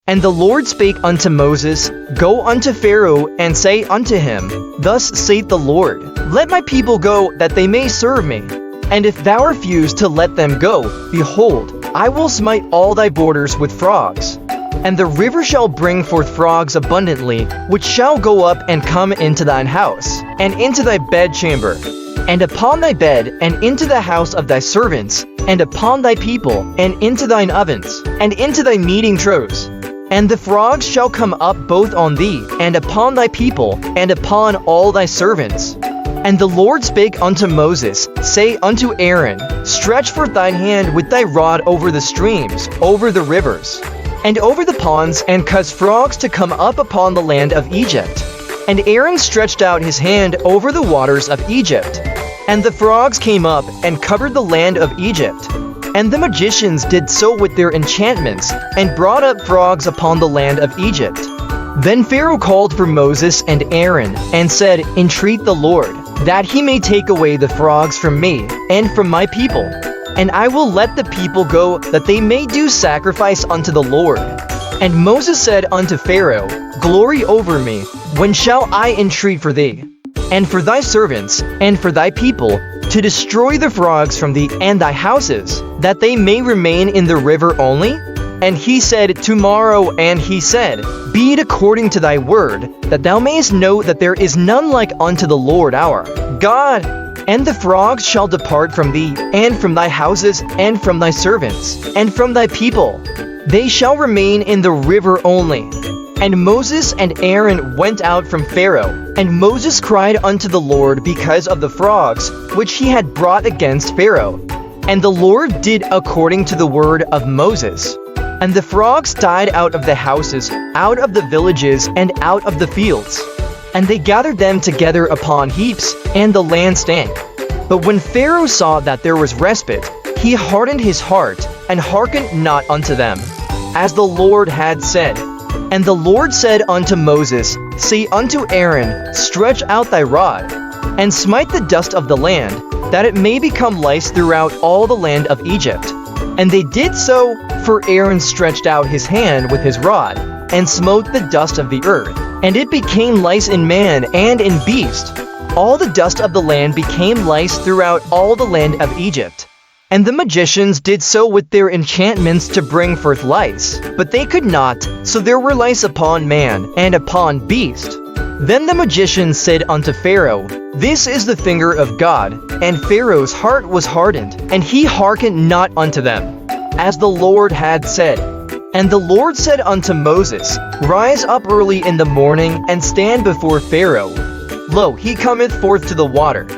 And the Lord spake unto Moses, Go unto Pharaoh, and say unto him, Thus saith the Lord, Let my people go, that they may serve me. And if thou refuse to let them go, behold, I will smite all thy borders with frogs. And the river shall bring forth frogs abundantly, which shall go up and come into thine house, and into thy bedchamber, and upon thy bed, and into the house of thy servants, and upon thy people, and into thine ovens, and into thy kneading troughs. And the frogs shall come up both on thee, and upon thy people, and upon all thy servants. And the Lord spake unto Moses, Say unto Aaron, Stretch forth thine hand with thy rod over the streams, over the rivers, and over the ponds, and cause frogs to come up upon the land of Egypt. And Aaron stretched out his hand over the waters of Egypt. And the frogs came up, and covered the land of Egypt. And the magicians did so with their enchantments, and brought up frogs upon the land of Egypt. Then Pharaoh called for Moses and Aaron, and said, Entreat the Lord, that he may take away the frogs from me, and from my people. And I will let the people go, that they may do sacrifice unto the Lord. And Moses said unto Pharaoh, Glory over me, when shall I entreat for thee, and for thy servants, and for thy people, to destroy the frogs from thee and thy houses, that they may remain in the river only? And he said, Tomorrow. And he said, Be it according to thy word, that thou mayest know that there is none like unto the Lord our God. And the frogs shall depart from thee, and from thy houses, and from thy servants, and from thy people. They shall remain in the river only. And Moses and Aaron went out from Pharaoh, and Moses cried unto the Lord because of the frogs, which he had brought against Pharaoh. And the Lord did according to the word of Moses. And the frogs died out of the houses, out of the villages, and out of the fields. And they gathered them together upon heaps, and the land stank. But when Pharaoh saw that there was respite, he hardened his heart, and hearkened not unto them, as the Lord had said. And the Lord said unto Moses, Say unto Aaron, Stretch out thy rod, and smite the dust of the land, that it may become lice throughout all the land of Egypt. And they did so, for Aaron stretched out his hand with his rod, and smote the dust of the earth, and it became lice in man and in beast. All the dust of the land became lice throughout all the land of Egypt. And the magicians did so with their enchantments to bring forth lice, but they could not, so there were lice upon man and upon beast. Then the magicians said unto Pharaoh, This is the finger of God. And Pharaoh's heart was hardened, and he hearkened not unto them, as the Lord had said. And the Lord said unto Moses, Rise up early in the morning, and stand before Pharaoh. Lo, he cometh forth to the water.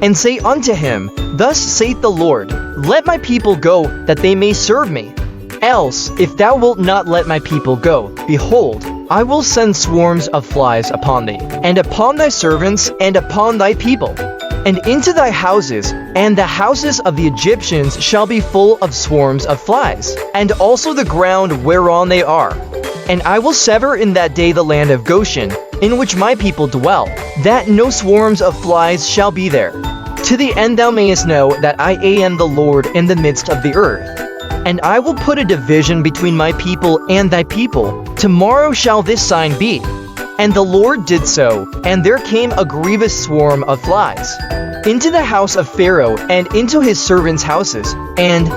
And say unto him, Thus saith the Lord, Let my people go, that they may serve me. Else, if thou wilt not let my people go, behold, I will send swarms of flies upon thee, and upon thy servants, and upon thy people, and into thy houses, and the houses of the Egyptians shall be full of swarms of flies, and also the ground whereon they are. And I will sever in that day the land of Goshen, in which my people dwell, that no swarms of flies shall be there, to the end thou mayest know that I am the Lord in the midst of the earth. And I will put a division between my people and thy people. Tomorrow shall this sign be. And the Lord did so, and there came a grievous swarm of flies into the house of Pharaoh, and into his servants' houses, and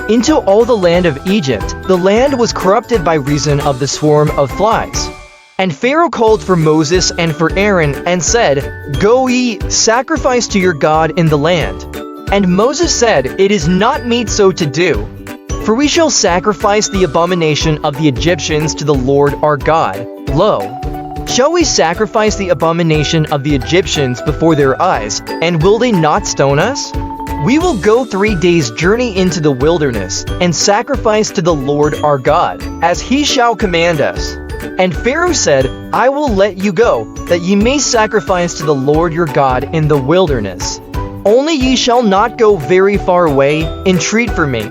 into all the land of Egypt. The land was corrupted by reason of the swarm of flies. And Pharaoh called for Moses and for Aaron, and said, Go ye, sacrifice to your God in the land. And Moses said, It is not meet so to do. For we shall sacrifice the abomination of the Egyptians to the Lord our God. Lo, shall we sacrifice the abomination of the Egyptians before their eyes, and will they not stone us? We will go 3 days' journey into the wilderness, and sacrifice to the Lord our God, as he shall command us. And Pharaoh said, I will let you go, that ye may sacrifice to the Lord your God in the wilderness. Only ye shall not go very far away, entreat for me.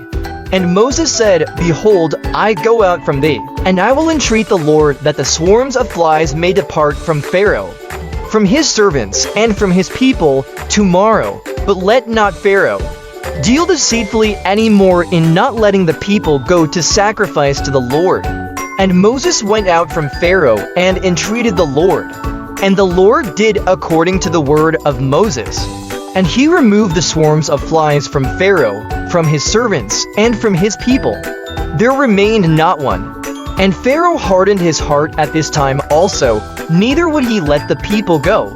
And Moses said, Behold, I go out from thee, and I will entreat the Lord that the swarms of flies may depart from Pharaoh, from his servants, and from his people tomorrow. But let not Pharaoh deal deceitfully any more in not letting the people go to sacrifice to the Lord. And Moses went out from Pharaoh and entreated the Lord. And the Lord did according to the word of Moses. And he removed the swarms of flies from Pharaoh, from his servants, and from his people. There remained not one. And Pharaoh hardened his heart at this time also, neither would he let the people go.